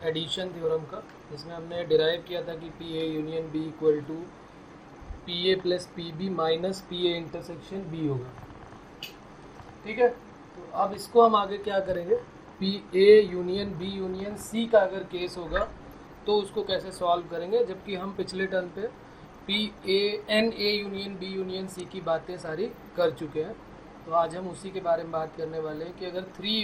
Addition theorem का, जिसमें हमने डिराइव किया था कि P A union B equal to P A plus P B minus P A intersection B होगा। ठीक है, तो अब इसको हम आगे क्या करेंगे, P A union B union C का अगर केस होगा तो उसको कैसे सॉल्व करेंगे, जबकि हम पिछले टर्म पे P A n A union B union C की बातें सारी कर चुके हैं। तो आज हम उसी के बारे में बात करने वाले हैं कि अगर थ्री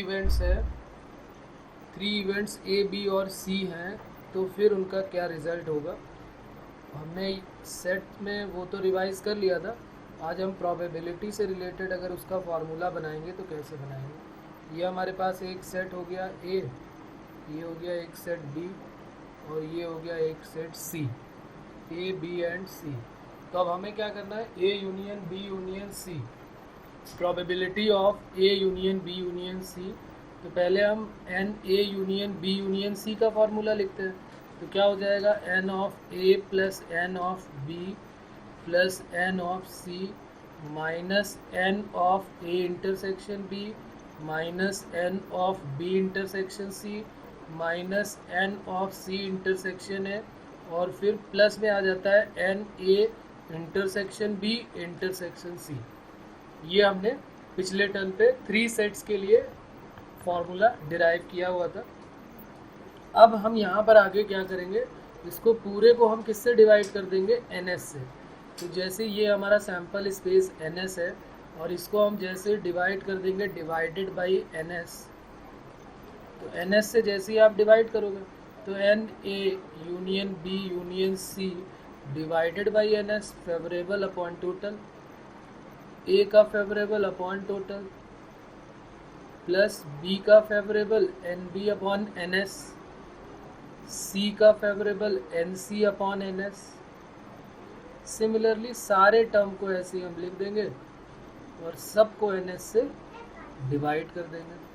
इवेंट्स ए बी और सी हैं तो फिर उनका क्या रिज़ल्ट होगा। हमने सेट में वो तो रिवाइज़ कर लिया था, आज हम प्रोबेबिलिटी से रिलेटेड अगर उसका फार्मूला बनाएंगे तो कैसे बनाएंगे। ये हमारे पास एक सेट हो गया ए, ये हो गया एक सेट बी और ये हो गया एक set C, A B and C. तो अब हमें क्या करना है, A union B union C, probability of A union B union C. तो पहले हम N A union B union C का फार्मूला लिखते हैं। तो क्या हो जाएगा, N of A plus N of B plus N of C minus N of A intersection B minus N of B intersection C minus N of C intersection A, और फिर plus में आ जाता है n A intersection B intersection C. ये हमने पिछले term पे 3 सेट्स के लिए फॉर्मूला डिराइव किया हुआ था। अब हम यहाँ पर आगे क्या करेंगे, इसको पूरे को हम किससे डिवाइड कर देंगे, एन एस से। तो जैसे ये हमारा सैम्पल स्पेस एन एस है और इसको हम जैसे डिवाइड कर देंगे डिवाइडेड बाई एन एस, तो एन एस से जैसे ही आप डिवाइड करोगे तो N A union B union C divided by N S, favourable upon total, A का favourable upon total plus B का favourable N B upon N S, C का favourable N C upon N S. Similarly सारे term को ऐसे ही हम लिख देंगे और सबको एन एस से डिवाइड कर देंगे।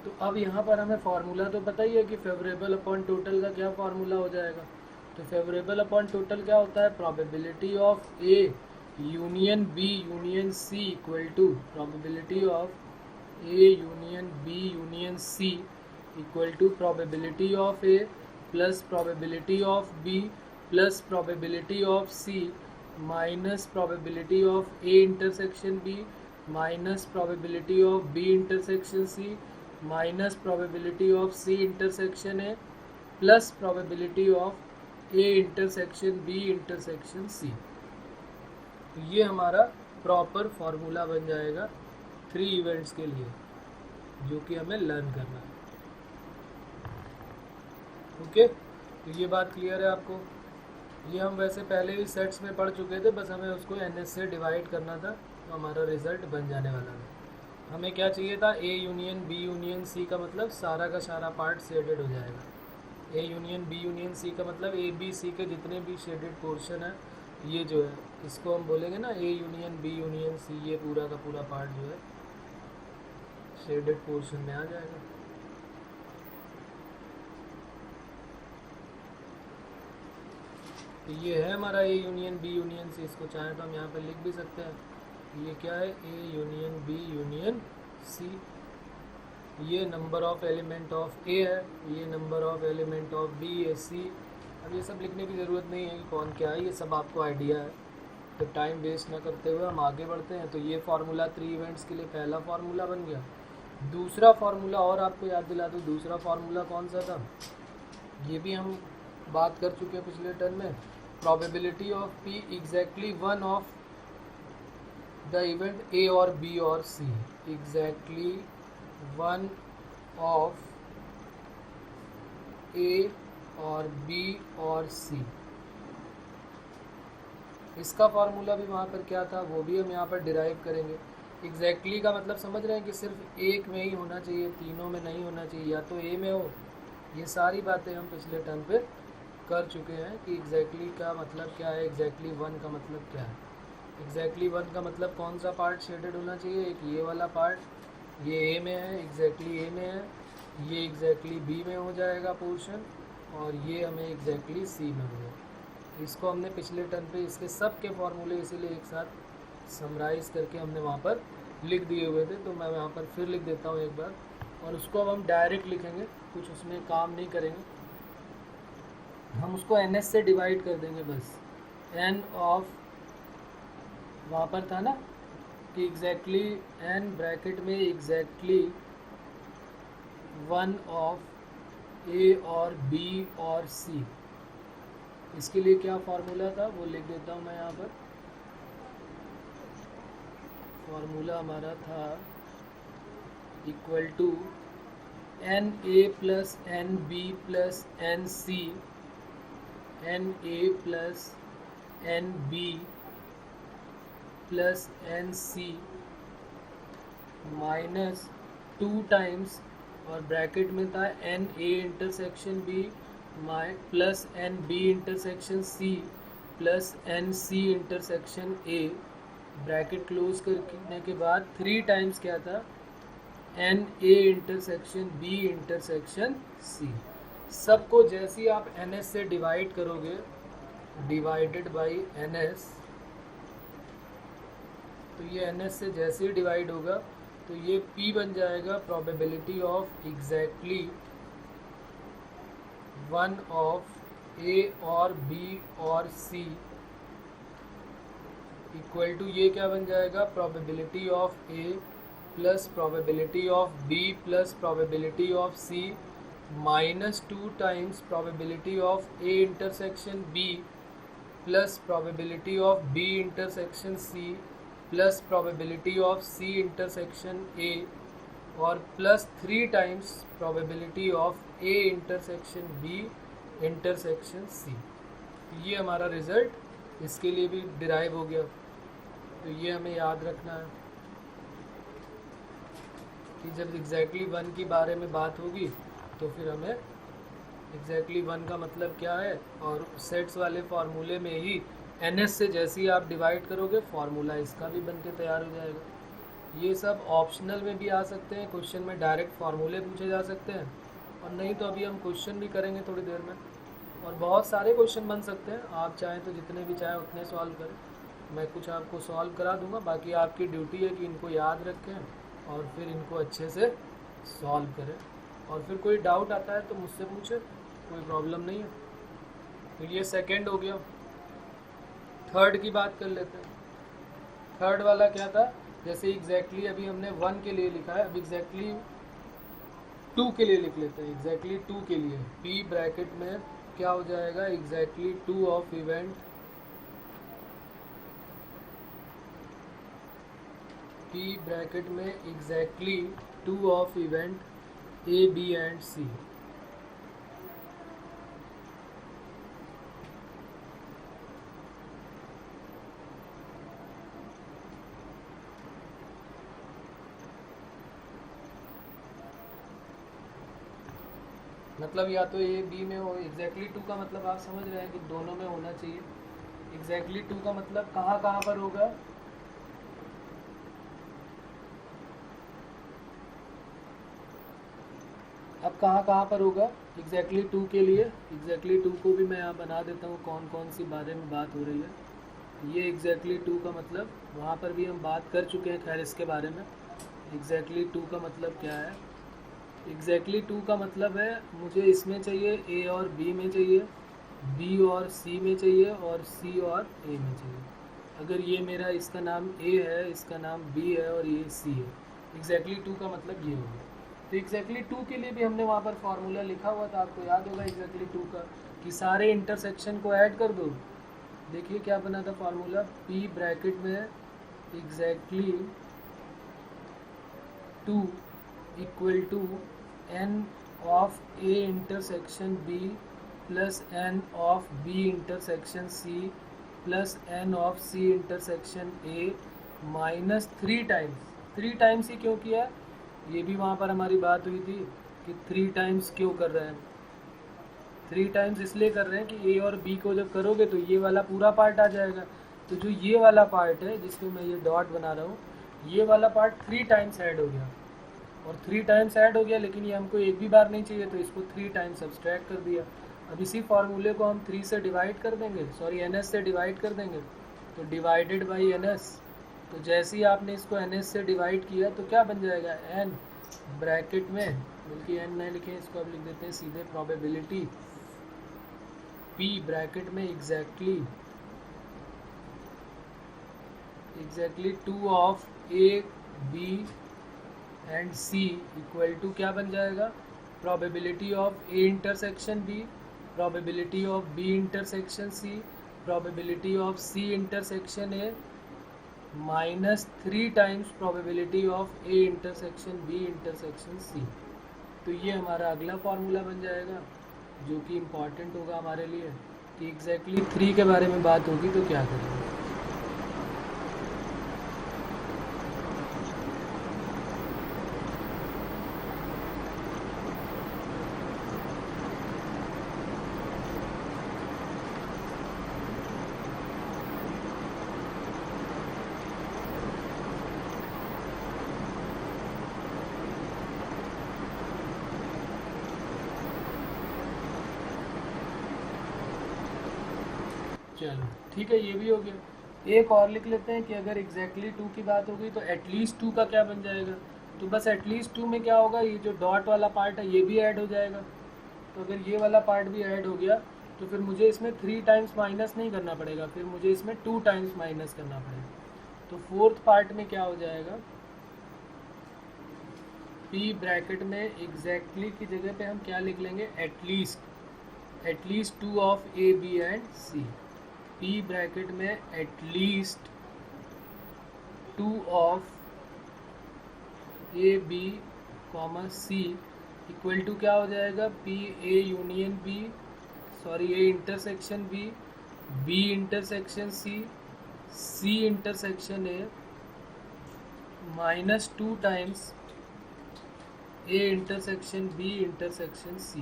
तो अब यहाँ पर हमें फार्मूला तो पता ही है कि फेवरेबल अपॉन टोटल का क्या फार्मूला हो जाएगा। तो फेवरेबल अपॉन टोटल क्या होता है, probability of A union B union C equal to probability of A union B union C equal to probability of A plus probability of B plus probability of C minus probability of A intersection B minus probability of B intersection C minus probability of C intersection A plus probability of A intersection B intersection C. तो ये हमारा proper formula बन जाएगा 3 events के लिए जो कि हमें लर्न करना है। ओके, तो ये बात क्लियर है आपको। ये हम वैसे पहले भी सेट्स में पढ़ चुके थे, बस हमें उसको एन एस से डिवाइड करना था तो हमारा रिजल्ट बन जाने वाला था। हमें क्या चाहिए था, A union B union C का मतलब सारा का सारा पार्ट शेडेड हो जाएगा। A union B union C का मतलब ए बी सी के जितने भी शेडेड पोर्शन है, ये जो है इसको हम बोलेंगे ना A union B union C, ये पूरा का पूरा पार्ट जो है शेडेड पोर्शन में आ जाएगा। तो ये है हमारा A union B union C. इसको चाहे तो हम यहाँ पे लिख भी सकते हैं, ये क्या है, A union B union C. ये number of element of A है, ये number of element of B है, सी। अब ये सब लिखने की ज़रूरत नहीं है कि कौन क्या है, ये सब आपको आइडिया है। तो टाइम वेस्ट ना करते हुए हम आगे बढ़ते हैं। तो ये फार्मूला 3 इवेंट्स के लिए पहला फार्मूला बन गया। दूसरा फार्मूला और आपको याद दिला दूँ, दूसरा फार्मूला कौन सा था, ये भी हम बात कर चुके हैं पिछले टर्म में। Probability of P exactly one of the event A और बी और सी, एग्जैक्टली वन ऑफ ए और बी और सी। इसका फार्मूला भी वहाँ पर क्या था, वो भी हम यहाँ पर डिराइव करेंगे। एग्जैक्टली का मतलब समझ रहे हैं कि सिर्फ एक में ही होना चाहिए, तीनों में नहीं होना चाहिए, या तो ए में हो। ये सारी बातें हम पिछले टर्म पे कर चुके हैं कि एग्जैक्टली का मतलब क्या है, एग्जैक्टली वन का मतलब क्या है। एग्जैक्टली वन का मतलब कौन सा पार्ट शेडेड होना चाहिए, एक ये वाला पार्ट, ये ए में है, एग्जैक्टली ए में है, ये एग्जैक्टली बी में हो जाएगा पोर्शन, और ये हमें एग्जैक्टली सी में हो जाएगा। इसको हमने पिछले टर्म पे इसके सब के फॉर्मूले इसीलिए एक साथ समराइज़ करके हमने वहाँ पर लिख दिए हुए थे, तो मैं वहाँ पर फिर लिख देता हूँ एक बार, और उसको अब हम डायरेक्ट लिखेंगे, कुछ उसमें काम नहीं करेंगे। हम उसको एन एस से डिवाइड कर देंगे बस। एन ऑफ, वहाँ पर था ना कि एग्जैक्टली एन ब्रैकेट में एग्जैक्टली वन ऑफ ए और बी और सी, इसके लिए क्या फार्मूला था वो लिख देता हूँ मैं यहाँ पर। फार्मूला हमारा था equal to n A plus n B plus n C, n A plus n B plus n C minus 2 times, और ब्रैकेट में था n A intersection B plus n B intersection C plus n C intersection A, bracket close करने के बाद 3 times क्या था, n A intersection B intersection C. सबको जैसे ही आप एन एस से डिवाइड करोगे, डिवाइडेड बाई एन एस, तो ये एन एस से जैसे ही डिवाइड होगा तो ये P बन जाएगा probability of exactly one of A और बी और सी, इक्वल टू ये क्या बन जाएगा, probability of A plus probability of B plus probability of C minus 2 times probability of A intersection B plus probability of B intersection C plus probability of C intersection A, और plus 3 times probability of A intersection B intersection C. ये हमारा result इसके लिए भी derive हो गया, तो ये हमें याद रखना है कि जब एग्जैक्टली वन के बारे में बात होगी तो फिर हमें एग्जैक्टली वन का मतलब क्या है, और सेट्स वाले फार्मूले में ही एन एस से जैसे ही आप डिवाइड करोगे फार्मूला इसका भी बन के तैयार हो जाएगा। ये सब ऑप्शनल में भी आ सकते हैं, क्वेश्चन में डायरेक्ट फार्मूले पूछे जा सकते हैं, और नहीं तो अभी हम क्वेश्चन भी करेंगे थोड़ी देर में, और बहुत सारे क्वेश्चन बन सकते हैं। आप चाहें तो जितने भी चाहें उतने सॉल्व करें, मैं कुछ आपको सॉल्व करा दूंगा, बाकी आपकी ड्यूटी है कि इनको याद रखें और फिर इनको अच्छे से सॉल्व करें, और फिर कोई डाउट आता है तो मुझसे पूछे, कोई प्रॉब्लम नहीं है। तो ये सेकेंड हो गया। थर्ड की बात कर लेते हैं। थर्ड वाला क्या था, जैसे एग्जैक्टली अभी हमने 1 के लिए लिखा है, अब एग्जैक्टली 2 के लिए लिख लेते हैं। एग्जैक्टली 2 के लिए P ब्रैकेट में क्या हो जाएगा, exactly 2 of event, P bracket में exactly 2 of event A, B and C। मतलब या तो ए बी में हो। एग्जैक्टली 2 का मतलब आप समझ रहे हैं कि दोनों में होना चाहिए। एग्जैक्टली 2 का मतलब कहाँ कहाँ पर होगा, अब कहाँ कहाँ पर होगा एग्जैक्टली 2 के लिए। एग्जैक्टली 2 को भी मैं यहाँ बना देता हूँ कौन कौन सी बारे में बात हो रही है। ये एग्जैक्टली 2 का मतलब वहाँ पर भी हम बात कर चुके हैं, खैर इसके बारे में। एग्जैक्टली 2 का मतलब क्या है, एग्जैक्टली 2 का मतलब है मुझे इसमें चाहिए ए और बी में चाहिए, बी और सी में चाहिए, और सी और ए में चाहिए। अगर ये मेरा इसका नाम ए है, इसका नाम बी है और ये सी है, एग्जैक्टली 2 का मतलब ये होगा। तो एग्जैक्टली 2 के लिए भी हमने वहाँ पर फार्मूला लिखा हुआ था, आपको याद होगा एग्जैक्टली 2 का, कि सारे इंटरसेक्शन को ऐड कर दो। देखिए क्या बना था फार्मूला, पी ब्रैकेट में exactly 2 equal to n of A intersection B plus N of B intersection C plus N of C intersection A minus 3 times. 3 times ही क्यों किया, ये भी वहाँ पर हमारी बात हुई थी कि 3 टाइम्स क्यों कर रहे हैं। 3 टाइम्स इसलिए कर रहे हैं कि ए और बी को जब करोगे तो ये वाला पूरा पार्ट आ जाएगा। तो जो ये वाला पार्ट है जिसमें मैं ये डॉट बना रहा हूँ, ये वाला पार्ट 3 टाइम्स ऐड हो गया। और 3 टाइम्स ऐड हो गया, लेकिन ये हमको एक भी बार नहीं चाहिए तो इसको 3 टाइम्स सब्सट्रैक्ट कर दिया। अब इसी फार्मूले को हम 3 से डिवाइड कर देंगे, सॉरी NS से डिवाइड कर देंगे, तो डिवाइडेड बाई NS। तो जैसे ही आपने इसको NS से डिवाइड किया तो क्या बन जाएगा, n ब्रैकेट में, बल्कि n नहीं लिखें इसको अब लिख देते हैं सीधे, प्रोबेबिलिटी p ब्रैकेट में exactly 2 of A B and C equal to क्या बन जाएगा, probability of A intersection B, probability of B intersection C, probability of C intersection A minus 3 times probability of A intersection B intersection C। तो ये हमारा अगला formula बन जाएगा जो कि इम्पॉर्टेंट होगा हमारे लिए कि एग्जैक्टली 3 के बारे में बात होगी तो क्या करेंगे। चलो ठीक है, ये भी हो गया। एक और लिख लेते हैं कि अगर एग्जैक्टली 2 की बात होगी तो एटलीस्ट 2 का क्या बन जाएगा। तो बस एटलीस्ट 2 में क्या होगा, ये जो डॉट वाला पार्ट है ये भी ऐड हो जाएगा। तो अगर ये वाला पार्ट भी ऐड हो गया तो फिर मुझे इसमें 3 टाइम्स माइनस नहीं करना पड़ेगा, फिर मुझे इसमें 2 टाइम्स माइनस करना पड़ेगा। तो फोर्थ पार्ट में क्या हो जाएगा, p ब्रैकेट में एग्जैक्टली की जगह पे हम क्या लिख लेंगे, at least 2 of A B and C। p bracket में at least 2 of A B comma C equal to क्या हो जाएगा, P A union B, sorry A intersection B, B intersection C, C intersection A minus 2 times A intersection B intersection C।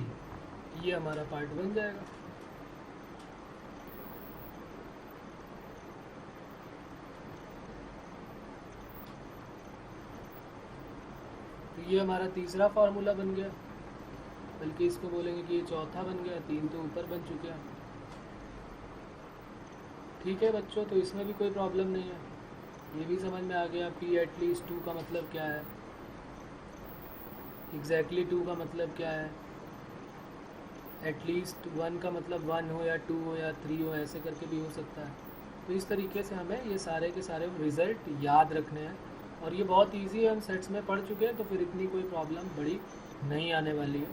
ये हमारा part बन जाएगा। तो ये हमारा तीसरा फार्मूला बन गया, बल्कि इसको बोलेंगे कि ये चौथा बन गया, 3 तो ऊपर बन चुके हैं। ठीक है बच्चों, तो इसमें भी कोई प्रॉब्लम नहीं है, ये भी समझ में आ गया। p एटलीस्ट 2 का मतलब क्या है, एग्जैक्टली 2 का मतलब क्या है, एटलीस्ट 1 का मतलब 1 हो या 2 हो या 3 हो, ऐसे करके भी हो सकता है। तो इस तरीके से हमें ये सारे के सारे रिज़ल्ट याद रखने हैं, और ये बहुत इजी है, हम सेट्स में पढ़ चुके हैं, तो फिर इतनी कोई प्रॉब्लम बड़ी नहीं आने वाली है।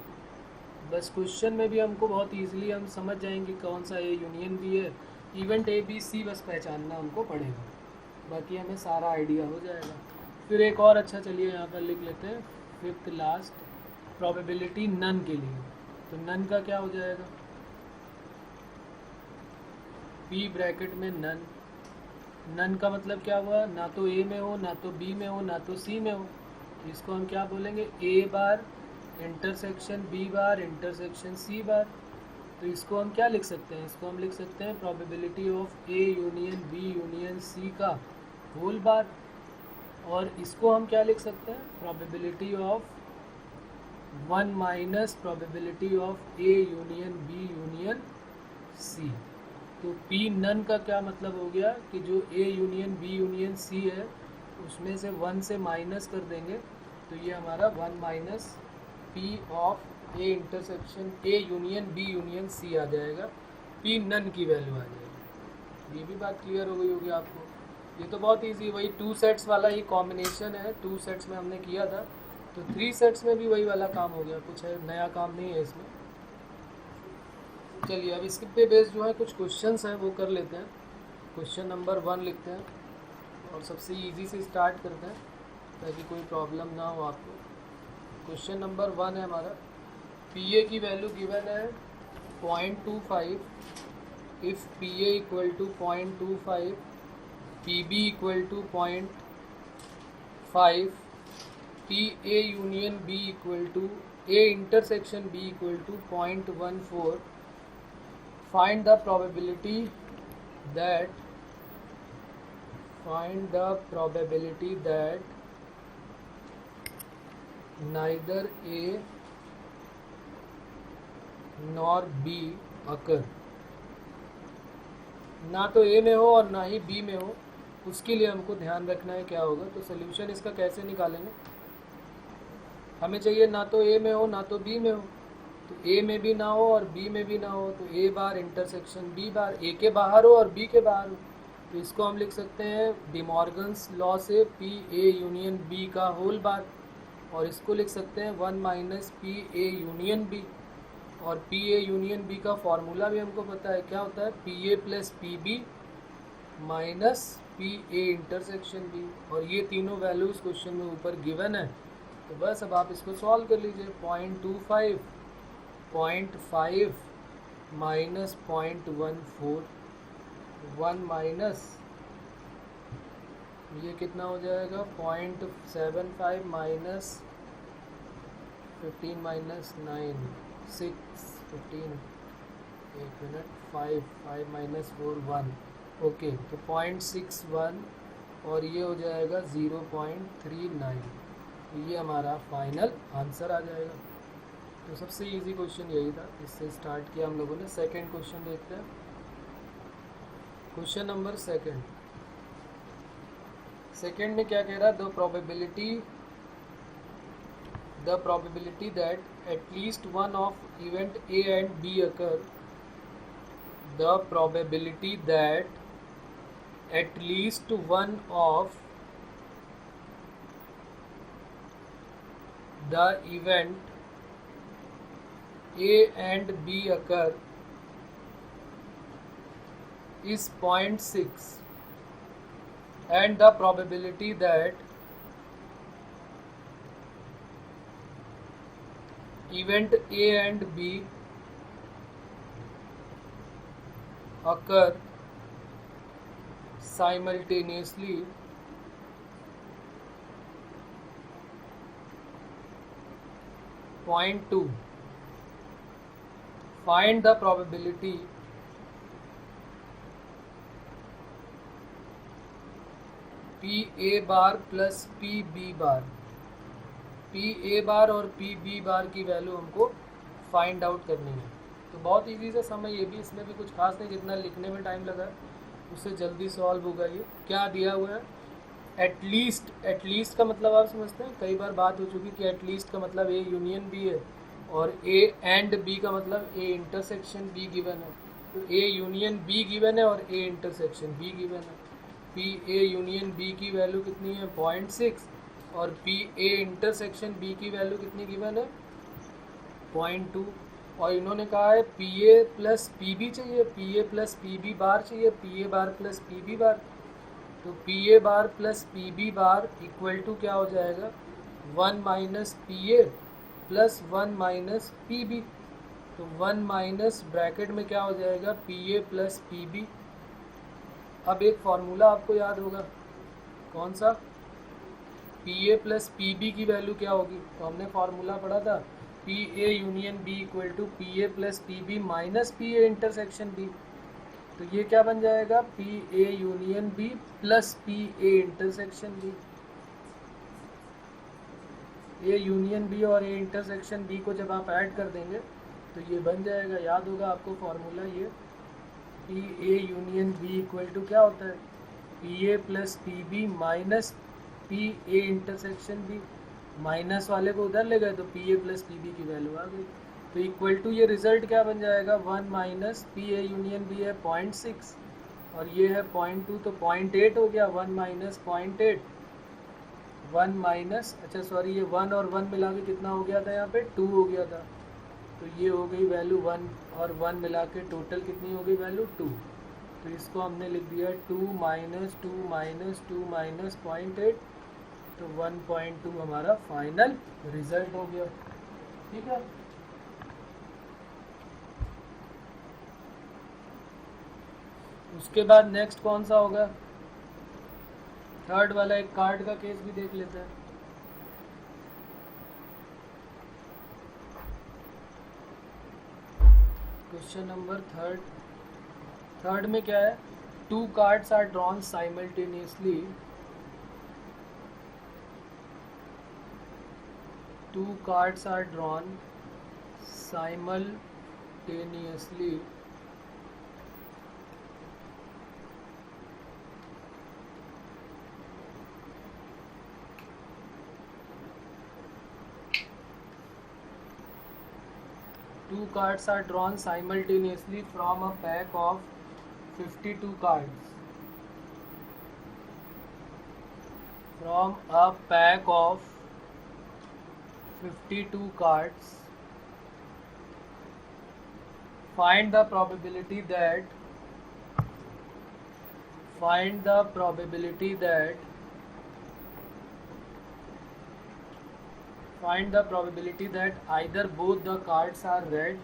बस क्वेश्चन में भी हमको बहुत ईजिली हम समझ जाएंगे कौन सा ए यूनियन बी है, इवेंट A B C बस पहचानना हमको पड़ेगा, बाकी हमें सारा आइडिया हो जाएगा। फिर एक और अच्छा, चलिए यहाँ पर लिख लेते हैं फिफ्थ लास्ट, प्रोबेबिलिटी नन के लिए। तो नन का क्या हो जाएगा, p ब्रैकेट में नन, नन का मतलब क्या हुआ, ना तो A में हो, ना तो B में हो, ना तो C में हो। तो इसको हम क्या बोलेंगे, A bar intersection B bar intersection C बार। तो इसको हम क्या लिख सकते हैं, इसको हम लिख सकते हैं probability of A union B union C का होल बार, और इसको हम क्या लिख सकते हैं, probability of 1 minus probability of A union B union C। तो P नन का क्या मतलब हो गया कि जो A union B union C है उसमें से 1 से माइनस कर देंगे, तो ये हमारा 1 minus P of A intersection A union B union C आ जाएगा, P नन की वैल्यू आ जाएगी। ये भी बात क्लियर हो गई होगी आपको। ये तो बहुत इजी, वही 2 सेट्स वाला ही कॉम्बिनेशन है, 2 सेट्स में हमने किया था, तो 3 सेट्स में भी वही वाला काम हो गया, कुछ है नया काम नहीं है इसमें। चलिए अब इसके पे बेस जो है कुछ क्वेश्चंस हैं वो कर लेते हैं। क्वेश्चन नंबर 1 लिखते हैं और सबसे इजी से स्टार्ट करते हैं ताकि कोई प्रॉब्लम ना हो आपको। क्वेश्चन नंबर 1 है हमारा, PA की वैल्यू गिवन है 0.25, if PA equal to 0.25, PB equal to 0.5, PA union B equal to A intersection B equal to 0.14, find the probability that neither A nor B occur, ना तो A में हो और ना ही B में हो, उसके लिए हमको ध्यान रखना है क्या होगा। तो सोल्यूशन इसका कैसे निकालेंगे, हमें चाहिए ना तो A में हो ना तो B में हो, तो A में भी ना हो और B में भी ना हो, तो A bar intersection B bar, A के बाहर हो और B के बाहर हो, तो इसको हम लिख सकते हैं डिमॉर्गन्स लॉ से पी ए यूनियन बी का होल बार, और इसको लिख सकते हैं 1 minus P A union B, और पी ए यूनियन बी का फॉर्मूला भी हमको पता है क्या होता है, P A plus P B minus P A intersection B, और ये तीनों वैल्यूज़ क्वेश्चन में ऊपर गिवन है। तो बस अब आप इसको सॉल्व कर लीजिए। 0.25 0.5 माइनस 0.14 1 माइनस ये कितना हो जाएगा 0.75 माइनस 15 माइनस 9 6 15 एक मिनट 5 माइनस 4 1 ओके, तो 0.61 और ये हो जाएगा 0.39, ये हमारा फाइनल आंसर आ जाएगा। तो सबसे इजी क्वेश्चन यही था, इससे स्टार्ट किया हम लोगों ने। सेकंड क्वेश्चन देखते हैं। क्वेश्चन नंबर सेकंड में क्या कह रहा है, the probability that at least one of event A and B occur, the probability that at least one of the event A and B occur is 0.6, and the probability that event A and B occur simultaneously .2. Find the probability P A bar plus P B bar, P A bar और P B बार की value हमको find out करनी है। तो बहुत easy सा समय, ये भी इसमें भी कुछ खास नहीं, जितना लिखने में टाइम लगा उससे जल्दी सॉल्व होगा। ये क्या दिया हुआ है, एटलीस्ट का मतलब आप समझते हैं, कई बार बात हो चुकी कि एटलीस्ट का मतलब ए यूनियन बी है, और ए एंड बी का मतलब ए इंटरसेक्शन बी गिवन है। तो ए यूनियन बी गिवन है और ए इंटरसेक्शन बी गिवन है। पी ए यूनियन बी की वैल्यू कितनी है 0.6, और पी ए इंटरसेक्शन बी की वैल्यू कितनी गिवन है 0.2, और इन्होंने कहा है P A plus P B चाहिए, P A plus P B bar चाहिए, P A bar plus P B bar. तो P A bar plus P B bar equal to क्या हो जाएगा 1 minus P A plus 1 minus P B. तो 1 minus bracket में क्या हो जाएगा P A plus P B. अब एक फार्मूला आपको याद होगा, कौन सा, P A plus P B की वैल्यू क्या होगी, तो हमने फार्मूला पढ़ा था P A union B equal to P A plus P B minus P A intersection B. तो ये क्या बन जाएगा P A union B plus P A intersection B. A union B और ए इंटरसेक्शन बी को जब आप add कर देंगे तो ये बन जाएगा, याद होगा आपको फार्मूला, ये P A union B equal to क्या होता है P A plus P B minus P A intersection B. Minus वाले को उधर ले गए तो P A plus P B की वैल्यू आ गई। तो इक्वल टू ये रिजल्ट क्या बन जाएगा 1 minus P A union B है 0.6 और ये है 0.2, तो 0.8 हो गया। 1 माइनस 0.8, 1 माइनस, अच्छा सॉरी, ये 1 और 1 मिला के कितना हो गया था, यहाँ पे 2 हो गया था। तो ये हो गई वैल्यू 1 और 1 मिला के टोटल कितनी हो गई वैल्यू 2। तो इसको हमने लिख दिया 2 माइनस 2 माइनस 2 माइनस 0.8, तो 1.2 हमारा फाइनल रिजल्ट हो गया। ठीक है, उसके बाद नेक्स्ट कौन सा होगा, थर्ड वाला एक कार्ड का केस भी देख लेते हैं। क्वेश्चन नंबर थर्ड में क्या है, 2 cards are drawn simultaneously, two cards are drawn simultaneously from a pack of 52 cards. From a pack of 52 cards, find the probability that either both the cards are red,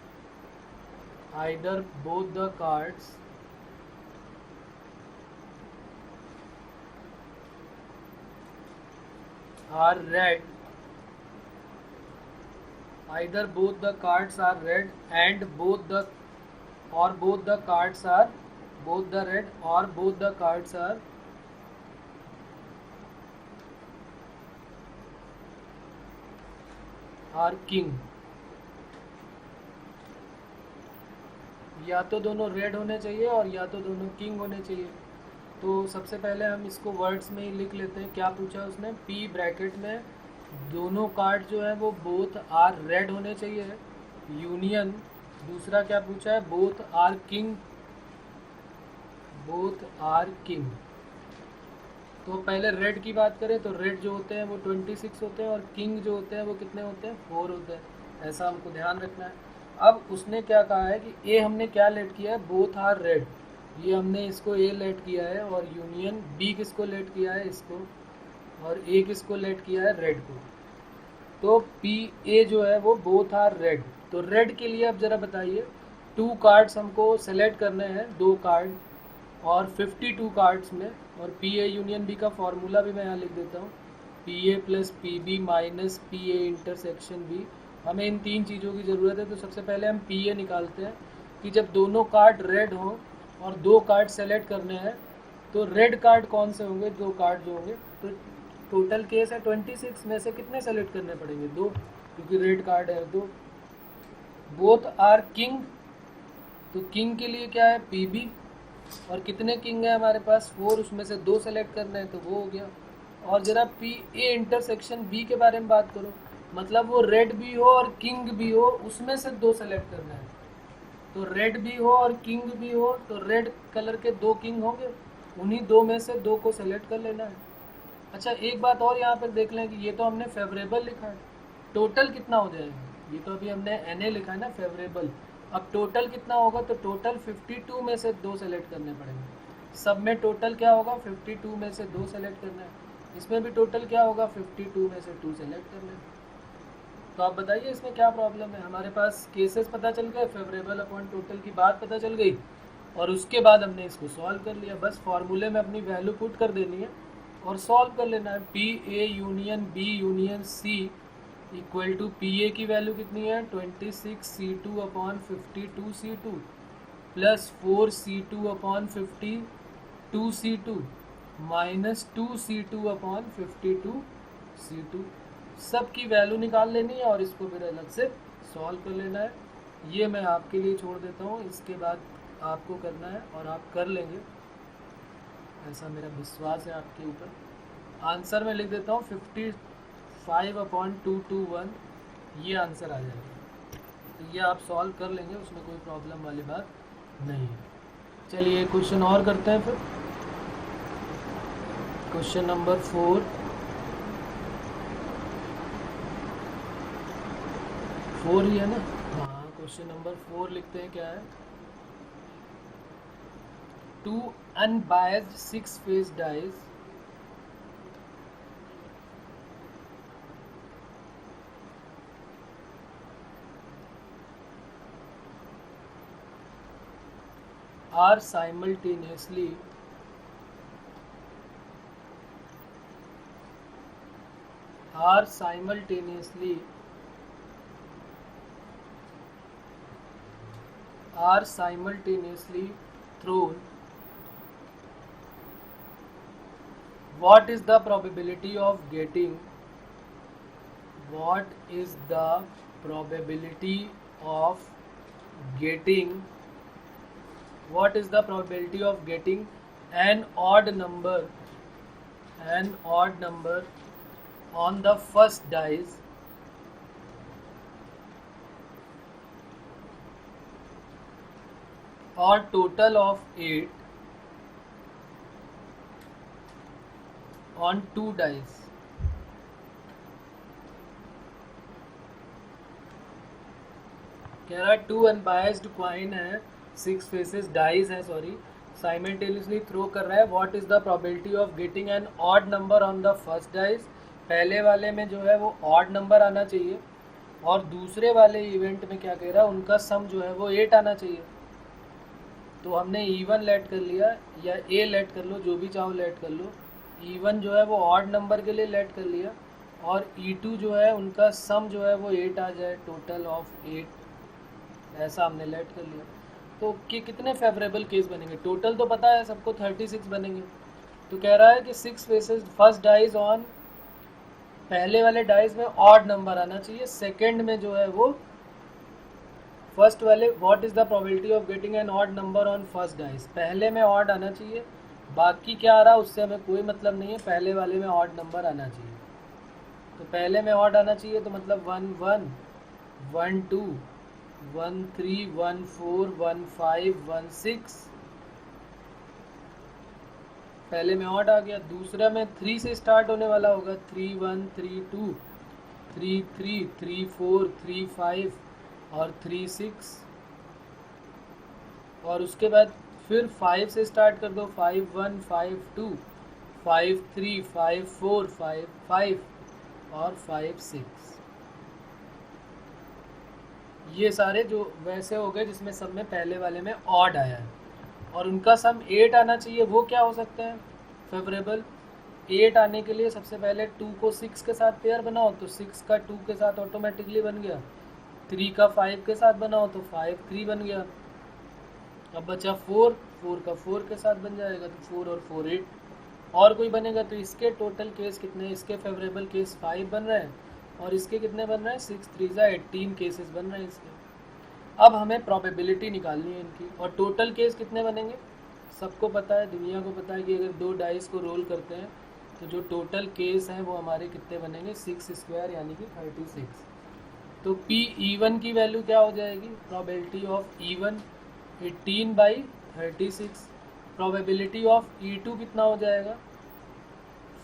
either both the cards are red and both the cards are king. या तो दोनों red होने चाहिए और या तो दोनों king होने चाहिए. तो सबसे पहले हम इसको वर्ड्स में ही लिख लेते हैं. क्या पूछा उसने? पी ब्रैकेट में दोनों कार्ड जो है वो बोथ आर रेड होने चाहिए, यूनियन. दूसरा क्या पूछा है? Both are king. तो पहले रेड की बात करें तो रेड जो होते हैं वो 26 होते हैं और किंग जो होते हैं वो कितने होते हैं? 4 होते हैं. ऐसा हमको ध्यान रखना है. अब उसने क्या कहा है कि ए हमने क्या लेट किया है? Both are red. ये हमने इसको ए लेट किया है और यूनियन बी किसको लेट किया है? इसको. और ए किसको लेट किया है? रेड को. तो पी ए जो है वो बोथ आर रेड. तो रेड के लिए अब ज़रा बताइए, 2 कार्ड्स हमको सेलेक्ट करने हैं, 2 कार्ड और 52 कार्ड्स में. और पी ए यूनियन बी का फॉर्मूला भी मैं यहाँ लिख देता हूँ. P A plus P B minus P A intersection B. हमें इन 3 चीज़ों की ज़रूरत है. तो सबसे पहले हम पी ए निकालते हैं कि जब दोनों कार्ड रेड हों और 2 कार्ड सेलेक्ट करने हैं तो रेड कार्ड कौन से होंगे? 2 कार्ड जो होंगे. तो टोटल केस है 26 में से कितने सेलेक्ट करने पड़ेंगे? 2, क्योंकि रेड कार्ड है 2. Both are king. तो किंग के लिए क्या है? P B. और कितने किंग है हमारे पास? 4. उसमें से 2 सेलेक्ट करने हैं तो वो हो गया. और जरा पी ए इंटरसेक्शन बी के बारे में बात करो. मतलब वो रेड भी हो और किंग भी हो, उसमें से 2 सेलेक्ट करना है. तो रेड भी हो और किंग भी हो तो रेड कलर के 2 किंग होंगे, उन्हीं 2 में से 2 को सेलेक्ट कर लेना है. अच्छा, एक बात और यहाँ पर देख लें कि ये तो हमने फेवरेबल लिखा है. टोटल कितना हो जाएगा? ये तो अभी हमने NA लिखा है ना, फेवरेबल. अब टोटल कितना होगा? तो टोटल 52 में से 2 सेलेक्ट करने पड़ेंगे. सब में टोटल क्या होगा? 52 में से 2 सेलेक्ट करना है. इसमें भी टोटल क्या होगा? 52 में से 2 सेलेक्ट करना है. तो आप बताइए इसमें क्या प्रॉब्लम है? हमारे पास केसेस पता चल गए, फेवरेबल अपॉन टोटल की बात पता चल गई और उसके बाद हमने इसको सॉल्व कर लिया. बस फॉर्मूले में अपनी वैल्यू पुट कर देनी है और सॉल्व कर लेना है. P A union B union C equal to P A की वैल्यू कितनी है? 26C2 upon 52C2 plus 4C2 upon 52C2 minus 2C2 upon 52C2. सब की वैल्यू निकाल लेनी है और इसको फिर अलग से सॉल्व कर लेना है. ये मैं आपके लिए छोड़ देता हूँ, इसके बाद आपको करना है और आप कर लेंगे, ऐसा मेरा विश्वास है आपके ऊपर. आंसर में लिख देता हूँ 55/221. ये आंसर आ जाएगा. तो ये आप सॉल्व कर लेंगे, उसमें कोई प्रॉब्लम वाली बात नहीं है. चलिए क्वेश्चन और करते हैं फिर. Question number 4. 4 ही है ना? हाँ, क्वेश्चन नंबर 4 लिखते हैं. क्या है? 2 unbiased 6-faced dice are simultaneously thrown. What is the probability of getting what is the probability of getting an odd number on the first dice or total of 8 on 2 dice. कह रहा है 2 unbiased coin है, 6 faces dice है, simultaneously throw कर रहा है. What is the probability of getting an odd number on the first dice. पहले वाले में जो है वो ऑड नंबर आना चाहिए और दूसरे वाले इवेंट में क्या कह रहा है, उनका सम जो है वो 8 आना चाहिए. तो हमने E1 लेट कर लिया या A लेट कर लो, जो भी चाहो लेट कर लो. E1 जो है वो ऑड नंबर के लिए लेट कर लिया और E2 जो है उनका सम जो है वो 8 आ जाए, टोटल ऑफ 8, ऐसा हमने लेट कर लिया. तो कि कितने फेवरेबल केस बनेंगे, टोटल तो पता है सबको 36 बनेंगे. तो कह रहा है कि 6 फेसेस फर्स्ट डाइस ऑन, पहले वाले डाइस में ऑड नंबर आना चाहिए, सेकंड में जो है वो फर्स्ट वाले what is the probability of getting an odd number on first dice, पहले में ऑड आना चाहिए, बाकी क्या आ रहा उससे हमें कोई मतलब नहीं है, पहले वाले में ऑड नंबर आना चाहिए. तो पहले में ऑड आना चाहिए तो मतलब 1 1 1 2 1 3 1 4 1 5 1 6, पहले में ऑड आ गया. दूसरा में 3 से स्टार्ट होने वाला होगा, 3 1 3 2 3 3 3 4 3 5 और 3 6, और उसके बाद फिर 5 से स्टार्ट कर दो, 5 1 5 2 5 3 5 4 5 5 और 5 6. ये सारे जो वैसे हो गए जिसमें सब में पहले वाले में ऑड आया है और उनका सम 8 आना चाहिए. वो क्या हो सकते हैं फेवरेबल. 8 आने के लिए सबसे पहले 2 को 6 के साथ पेयर बनाओ तो 6 का 2 के साथ ऑटोमेटिकली बन गया, 3 का 5 के साथ बनाओ तो 5 3 बन गया. अब बचा 4 का 4 के साथ बन जाएगा तो 4 और 4 8, और कोई बनेगा तो इसके टोटल केस कितने, इसके फेवरेबल केस 5 बन रहे हैं और इसके कितने बन रहे हैं, 6 3 18 केसेस बन रहे हैं इसके. अब हमें प्रोबेबिलिटी निकालनी है इनकी, और टोटल केस कितने बनेंगे सबको पता है, दुनिया को पता है कि अगर 2 डाइस को रोल करते हैं तो जो टोटल केस हैं वो हमारे कितने बनेंगे, 6 स्क्वायर यानी कि 36. तो P E1 की वैल्यू क्या हो जाएगी, probability of E1 18/36, probability of E2 कितना हो जाएगा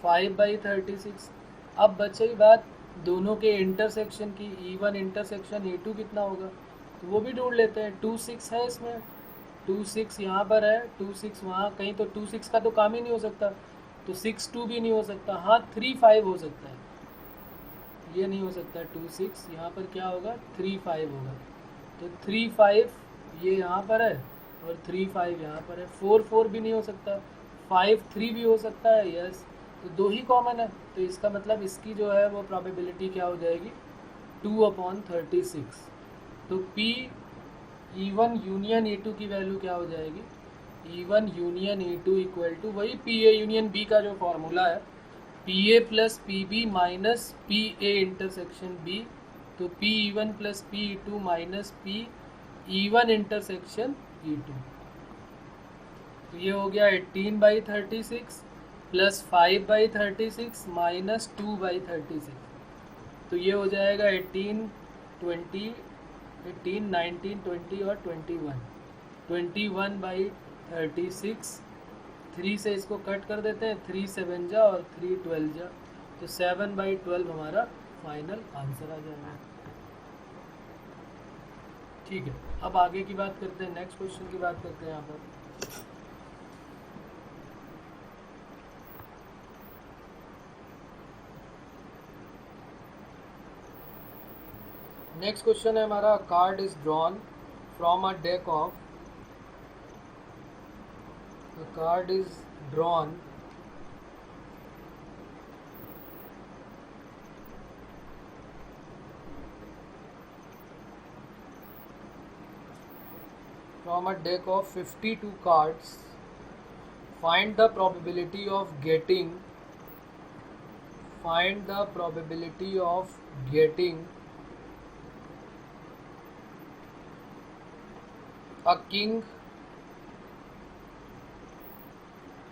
5/36. अब बची बात दोनों के इंटरसेक्शन की, E1 इंटरसेक्शन E2 कितना होगा तो वो भी ढूंढ लेते हैं. 2 6 है इसमें, 2 6 यहाँ पर है, 2 6 वहाँ कहीं, तो 2 6 का तो काम ही नहीं हो सकता, तो 6 2 भी नहीं हो सकता. हाँ 3 5 हो सकता है, ये नहीं हो सकता 2 6, यहाँ पर क्या होगा 3 5 होगा. तो 3 5 ये यहाँ पर है और 3 5 यहाँ पर है. 4 4 भी नहीं हो सकता, 5 3 भी हो सकता है, यस. तो 2 ही कॉमन है, तो इसका मतलब इसकी जो है वो प्रोबेबिलिटी क्या हो जाएगी 2/36. तो P E1 यूनियन E2 की वैल्यू क्या हो जाएगी, E1 union E2 equal to वही PA यूनियन B का जो फॉर्मूला है, PA plus PB minus PA intersection B. तो PE1 plus PE2 minus PE1 intersection E2. तो ये हो गया 18/36 प्लस 5/36 माइनस 2/36. तो ये हो जाएगा 18 20 18 19 20 और 21, 21/36. 3 से इसको कट कर देते हैं, 3 7 जा और 3 12 जा, तो 7/12 हमारा फाइनल आंसर आ जाएगा. ठीक है, अब आगे की बात करते हैं, नेक्स्ट क्वेश्चन की बात करते हैं. यहाँ पर नेक्स्ट क्वेश्चन है हमारा, card is drawn from a deck of, the card is drawn from a deck of 52 cards. Find the probability of getting find the probability of getting a king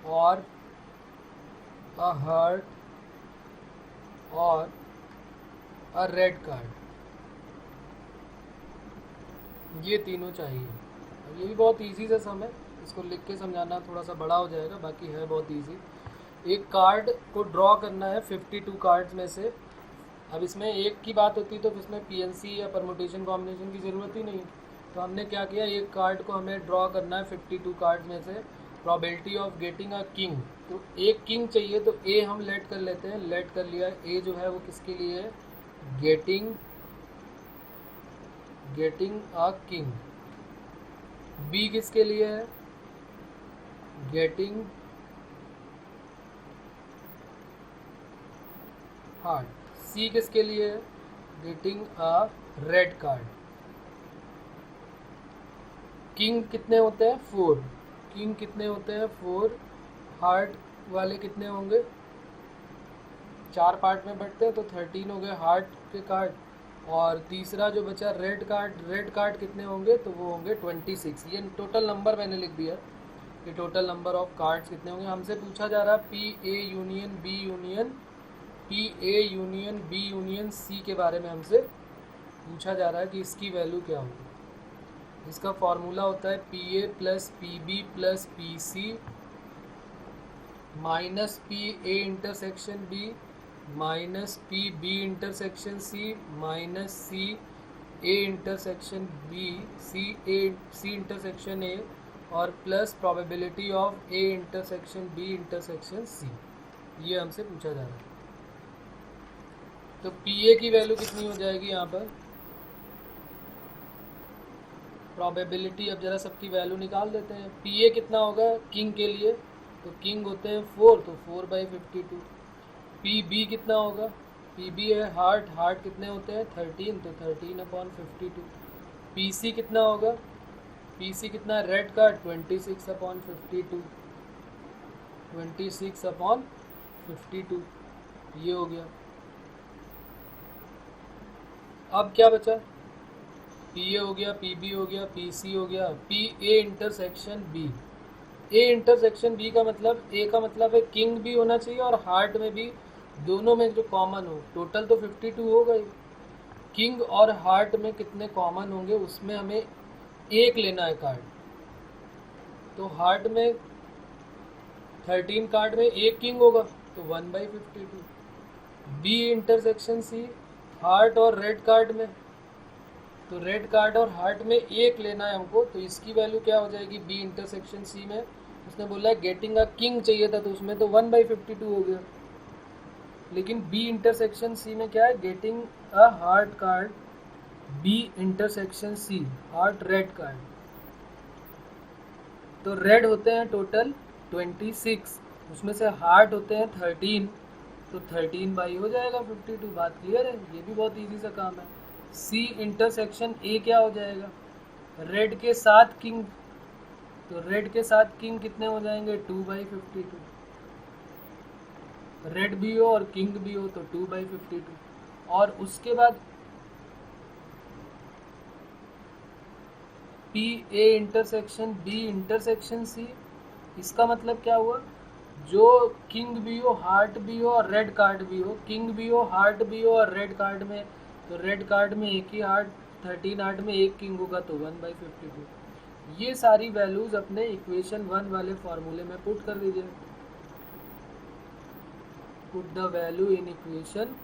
और a heart और अ red card. ये तीनों चाहिए। ये भी बहुत easy सा सम है, इसको लिख के समझाना थोड़ा सा बड़ा हो जाएगा, बाकी है बहुत इजी। एक कार्ड को ड्रॉ करना है 52 कार्ड्स में से। अब इसमें एक की बात होती तो इसमें पीएनसी या परमुटेशन कॉम्बिनेशन की ज़रूरत ही नहीं। तो हमने क्या किया, एक कार्ड को हमें ड्रॉ करना है 52 कार्ड्स में से, probability of getting a king. तो एक किंग चाहिए तो ए हम लेट कर लेते हैं, लेट कर लिया। ए जो है वो किसके लिए है, गेटिंग अ किंग। बी किसके लिए है, गेटिंग हार्ट। सी किसके लिए है, गेटिंग अ रेड कार्ड। किंग कितने होते हैं, 4। किंग कितने होते हैं, 4। हार्ट वाले कितने होंगे, 4 पार्ट में बंटते हैं तो 13 हो गए हार्ट के कार्ड। और तीसरा जो बचा रेड कार्ड कितने होंगे, तो वो होंगे 26। ये टोटल नंबर मैंने लिख दिया कि टोटल नंबर ऑफ कार्ड्स कितने होंगे। हमसे पूछा जा रहा है P A union B union C के बारे में हमसे पूछा जा रहा है कि इसकी वैल्यू क्या होगी। इसका फॉर्मूला होता है P A plus P B plus P C minus P A intersection B minus P B intersection C minus C A intersection B C intersection A और plus probability of A intersection B intersection C. ये हमसे पूछा जा रहा है। तो P A की value कितनी हो जाएगी यहाँ पर, प्रोबेबिलिटी, अब जरा सबकी वैल्यू निकाल देते हैं। पी ए कितना होगा किंग के लिए, तो किंग होते हैं 4, तो 4/52। पी बी कितना होगा, पी बी है हार्ट कितने होते हैं 13, तो 13/52। पी सी कितना होगा, पी सी कितना रेड कार्ड 26/52, 26/52। ये हो गया। अब क्या बचा, पी ए हो गया, पी बी हो गया, पी सी हो गया, P A intersection B. A intersection B का मतलब, ए का मतलब है किंग भी होना चाहिए और हार्ट में भी, दोनों में जो कॉमन हो। टोटल तो 52 हो गई, किंग और हार्ट में कितने कॉमन होंगे उसमें हमें एक लेना है कार्ड। तो हार्ट में 13 कार्ड में एक किंग होगा तो 1/52। बी इंटरसेक्शन सी, हार्ट और रेड कार्ड में, तो रेड कार्ड और हार्ट में एक लेना है हमको। तो इसकी वैल्यू क्या हो जाएगी, बी इंटरसेक्शन सी में उसने बोला है गेटिंग अ किंग चाहिए था, तो उसमें तो 1/52 हो गया। लेकिन बी इंटरसेक्शन सी में क्या है, getting a heart card B intersection C, heart red card. तो रेड होते हैं टोटल 26, उसमें से हार्ट होते हैं 13, तो 13 बाई हो जाएगा 52। बात क्लियर है, ये भी बहुत इजी सा काम है। सी इंटरसेक्शन ए क्या हो जाएगा, रेड के साथ किंग, तो रेड के साथ किंग कितने हो जाएंगे 2/52। रेड भी हो और किंग भी हो तो 2/52। और उसके बाद P A intersection B intersection C, इसका मतलब क्या हुआ, जो किंग भी हो हार्ट भी हो और रेड कार्ड भी हो, किंग भी हो हार्ट भी हो और रेड कार्ड में, तो रेड कार्ड में एक ही हार्ट, 13 हार्ट में एक किंग होगा तो 1/52। ये सारी वैल्यूज अपने इक्वेशन 1 वाले फॉर्मूले में पुट कर दीजिए। Put the value in equation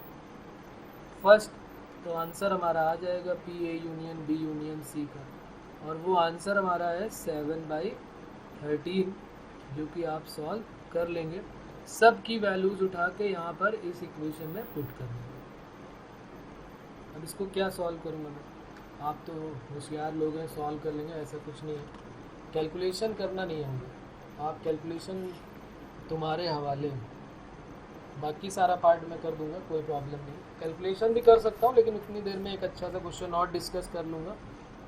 first, तो आंसर हमारा आ जाएगा P A union B union C का, और वो आंसर हमारा है 7/13, जो कि आप सॉल्व कर लेंगे। सब की वैल्यूज उठा के यहाँ पर इस इक्वेशन में पुट कर देंगे। अब इसको क्या सॉल्व करूँगा मैं, आप तो होशियार लोग हैं, सॉल्व कर लेंगे, ऐसा कुछ नहीं है। कैलकुलेशन करना नहीं होंगे आप, कैलकुलेशन तुम्हारे हवाले हैं, बाकी सारा पार्ट मैं कर दूंगा, कोई प्रॉब्लम नहीं। कैलकुलेशन भी कर सकता हूँ लेकिन उतनी देर में एक अच्छा सा क्वेश्चन और डिस्कस कर लूँगा,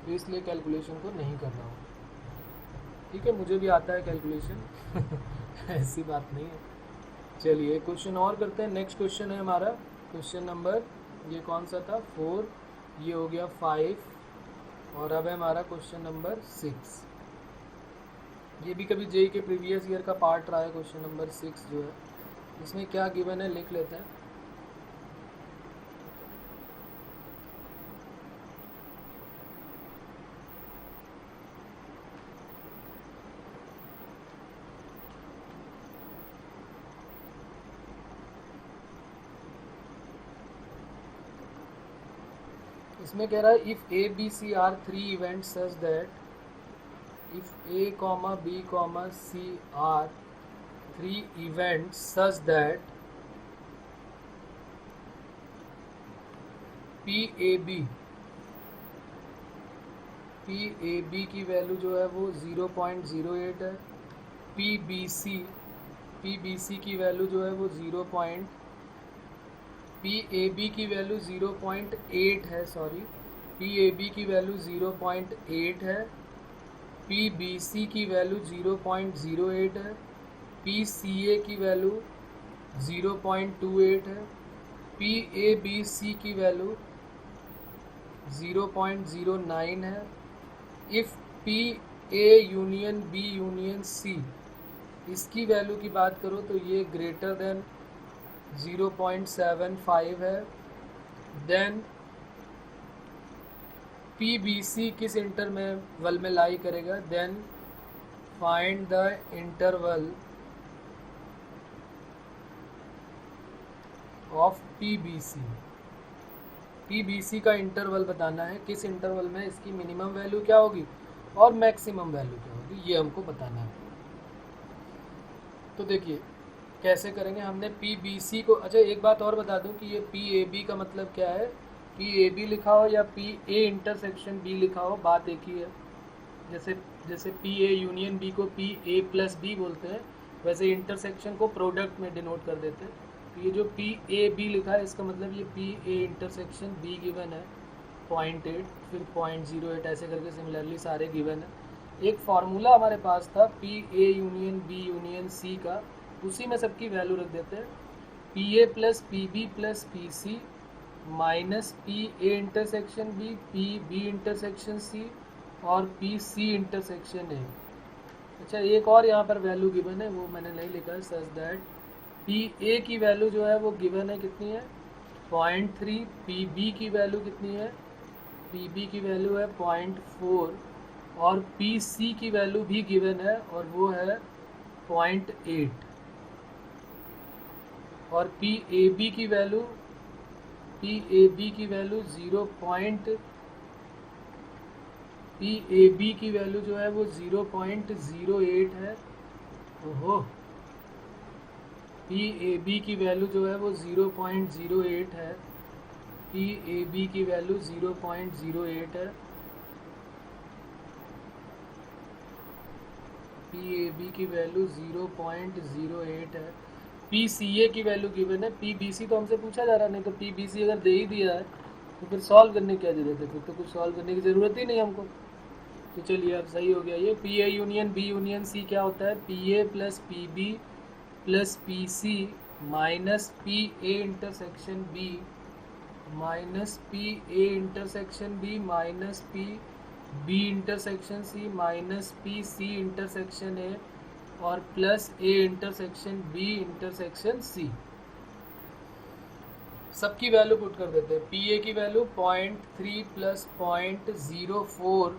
तो इसलिए कैलकुलेशन को नहीं कर रहा हूँ। ठीक है, मुझे भी आता है कैलकुलेशन ऐसी बात नहीं है। चलिए क्वेश्चन और करते हैं। नेक्स्ट क्वेश्चन है हमारा क्वेश्चन नंबर, ये कौन सा था, 4, ये हो गया 5, और अब है हमारा क्वेश्चन नंबर 6। ये भी कभी जेई के प्रीवियस ईयर का पार्ट रहा है। क्वेश्चन नंबर 6 जो है, इसमें क्या गिवन है लिख लेते हैं। इसमें कह रहा है if A B C are 3 events such that if A comma B comma C are 3 events such that P A B की वैल्यू जो है वो 0.08 है, पी बी सी की वैल्यू जो है वो पी ए बी की वैल्यू 0.8 है, सॉरी, पी ए बी की वैल्यू 0.8 है, पी बी सी की वैल्यू 0.08 है, पी सी ए की वैल्यू 0.28 है, पी ए बी सी की वैल्यू 0.09 है। If P A union B union C, इसकी वैल्यू की बात करो तो ये ग्रेटर देन 0.75 है। देन पी बी सी किस इंटरवल में लाई करेगा, then find the interval of P B C. P B C का इंटरवल बताना है, किस इंटरवल में इसकी मिनिमम वैल्यू क्या होगी और मैक्सिमम वैल्यू क्या होगी, ये हमको बताना है। तो देखिए कैसे करेंगे। हमने पी बी सी को, अच्छा एक बात और बता दूं कि ये पी ए बी का मतलब क्या है, पी ए बी लिखा हो या पी ए इंटरसेक्शन बी लिखा हो, बात एक ही है। जैसे पी ए यूनियन बी को पी ए प्लस बी बोलते हैं, वैसे इंटरसेक्शन को प्रोडक्ट में डिनोट कर देते हैं। तो ये जो पी ए बी लिखा है इसका मतलब ये P A intersection B given है 0.8, फिर 0.08, ऐसे करके सिमिलरली सारे गिवन है। एक फार्मूला हमारे पास था P A union B union C का, उसी में सबकी वैल्यू रख देते हैं। P A plus P B plus P C minus P A intersection B, P B intersection C और पी सी इंटरसेक्शन ए। अच्छा एक और यहाँ पर वैल्यू गिवन है, वो मैंने नहीं लिखा है, सच दैट पी ए की वैल्यू जो है वो गिवन है, कितनी है 0.3, पी बी की वैल्यू कितनी है, पी बी की वैल्यू है 0.4 और पी सी की वैल्यू भी गिवन है और वो है 0.8 और पी ए बी की वैल्यू जो है वो 0.08 है। ओहो, पी ए बी की वैल्यू जो है वो 0.08 है, पी ए बी की वैल्यू 0.08 है, पी ए बी की वैल्यू 0.08 है। पी सी ए की वैल्यू गिवन है, पी बी सी तो हमसे पूछा जा रहा नहीं, तो पी बी सी अगर दे ही दिया है तो फिर सॉल्व करने की क्या जरूरत है, फिर तो कुछ सॉल्व करने की ज़रूरत ही नहीं हमको। तो चलिए अब सही हो गया ये। P A union B union C क्या होता है, P A plus P B plus P C minus P A intersection B minus P A intersection B minus P B intersection C minus P C intersection A और plus A intersection B intersection C. सबकी value put कर देते हैं। P A की value 0.3 plus 0.04,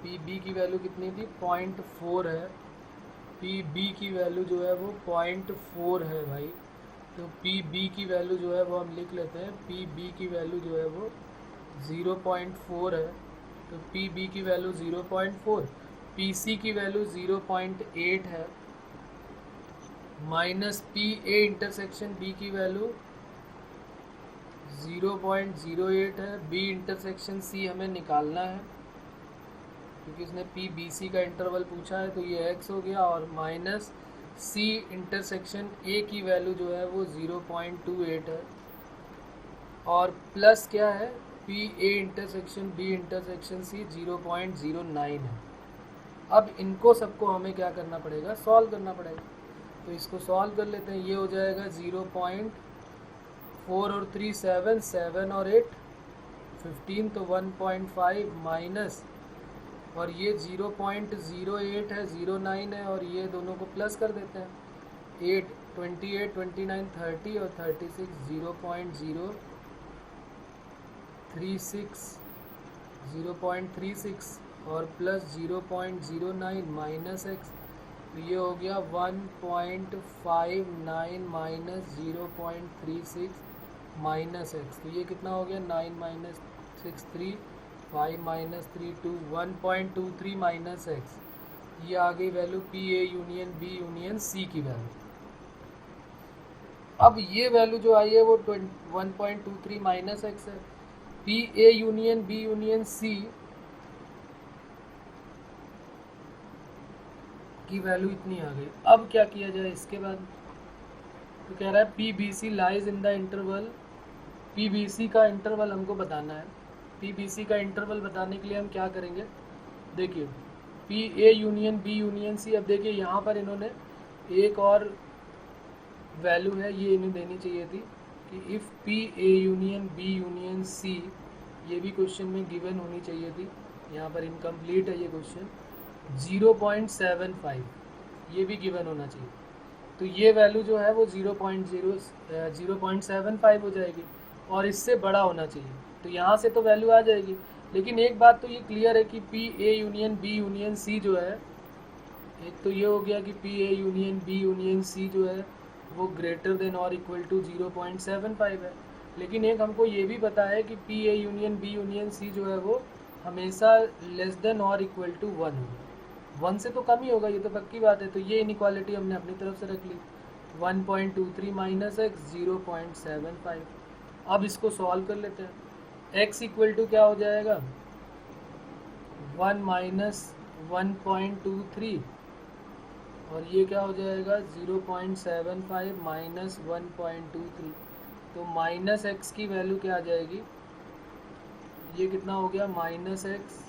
P B की value कितनी थी 0.4 है, पी बी की वैल्यू जो है वो 0.4 है भाई। तो पी बी की वैल्यू जो है वो हम लिख लेते हैं, पी बी की वैल्यू जो है वो 0.4 है, तो पी बी की वैल्यू 0.4, पी सी की वैल्यू 0.8 है minus P A intersection B की वैल्यू 0.08 है, बी इंटरसेक्शन सी हमें निकालना है क्योंकि इसने पी बी सी का इंटरवल पूछा है, तो ये x हो गया, और माइनस सी इंटरसेक्शन ए की वैल्यू जो है वो 0.28 है और प्लस क्या है P A intersection B intersection C 0.09 है। अब इनको सबको हमें क्या करना पड़ेगा, सॉल्व करना पड़ेगा। तो इसको सॉल्व कर लेते हैं। ये हो जाएगा 0.4 और 3 7, 7 और 8 15, तो 1.5 माइनस, और ये 0.08 है, 09 है, और ये दोनों को प्लस कर देते हैं। 8 28 29 30 और 36 0.36 और प्लस 0.09 माइनस एक्स, तो ये हो गया 1.59 माइनस 0.36 माइनस एक्स, तो ये कितना हो गया 9 माइनस 6 3 5 माइनस 3 2 1.23 माइनस एक्स। ये आ गई value P A union B union C की वैल्यू। अब ये वैल्यू जो आई है वो 1.23 माइनस एक्स है। P A union B union C की वैल्यू इतनी आ गई। अब क्या किया जाए इसके बाद, तो कह रहा है P B C lies in the interval. P B C का इंटरवल हमको बताना है। पी बी सी का इंटरवल बताने के लिए हम क्या करेंगे, देखिए P A union B union C. अब देखिए यहाँ पर इन्होंने एक और वैल्यू है, ये इन्हें देनी चाहिए थी कि if P A union B union C, ये भी क्वेश्चन में गिवन होनी चाहिए थी। यहाँ पर इनकम्प्लीट है ये क्वेश्चन। 0.75 ये भी गिवन होना चाहिए, तो ये वैल्यू जो है वो 0.75 हो जाएगी और इससे बड़ा होना चाहिए, तो यहाँ से तो वैल्यू आ जाएगी। लेकिन एक बात तो ये क्लियर है कि P A union B union C जो है, एक तो ये हो गया कि P A union B union C जो है वो ग्रेटर देन और इक्वल टू 0.75 है। लेकिन एक हमको ये भी पता है कि P A union B union C जो है वो हमेशा लेस देन और इक्वल टू 1 होगा, 1 से तो कम ही होगा, ये तो पक्की बात है। तो ये इनइक्वालिटी हमने अपनी तरफ से रख ली, 1.23 माइनस एक्स 0.75। अब इसको सॉल्व कर लेते हैं। x इक्वल टू क्या हो जाएगा, 1 माइनस 1.23, और ये क्या हो जाएगा 0.75 माइनस 1.23, तो माइनस एक्स की वैल्यू क्या आ जाएगी, ये कितना हो गया माइनस एक्स,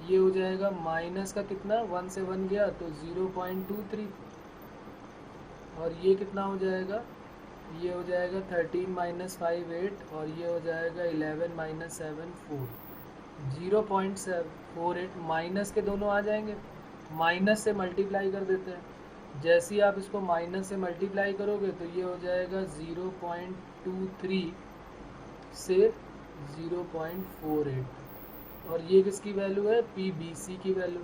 ये हो जाएगा माइनस का कितना 1 से 1 गया तो 0.23, और ये कितना हो जाएगा, ये हो जाएगा 13 माइनस 5 8, और ये हो जाएगा 11 माइनस 7 4, 0.48। माइनस के दोनों आ जाएंगे, माइनस से मल्टीप्लाई कर देते हैं। जैसे ही आप इसको माइनस से मल्टीप्लाई करोगे तो ये हो जाएगा 0.23 से 0.48, और ये किसकी वैल्यू है, पी बी सी की वैल्यू,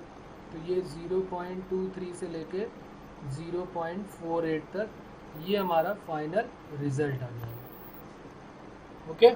तो ये 0.23 से लेके 0.48 तक ये हमारा फाइनल रिजल्ट आ जाएगा। ओके।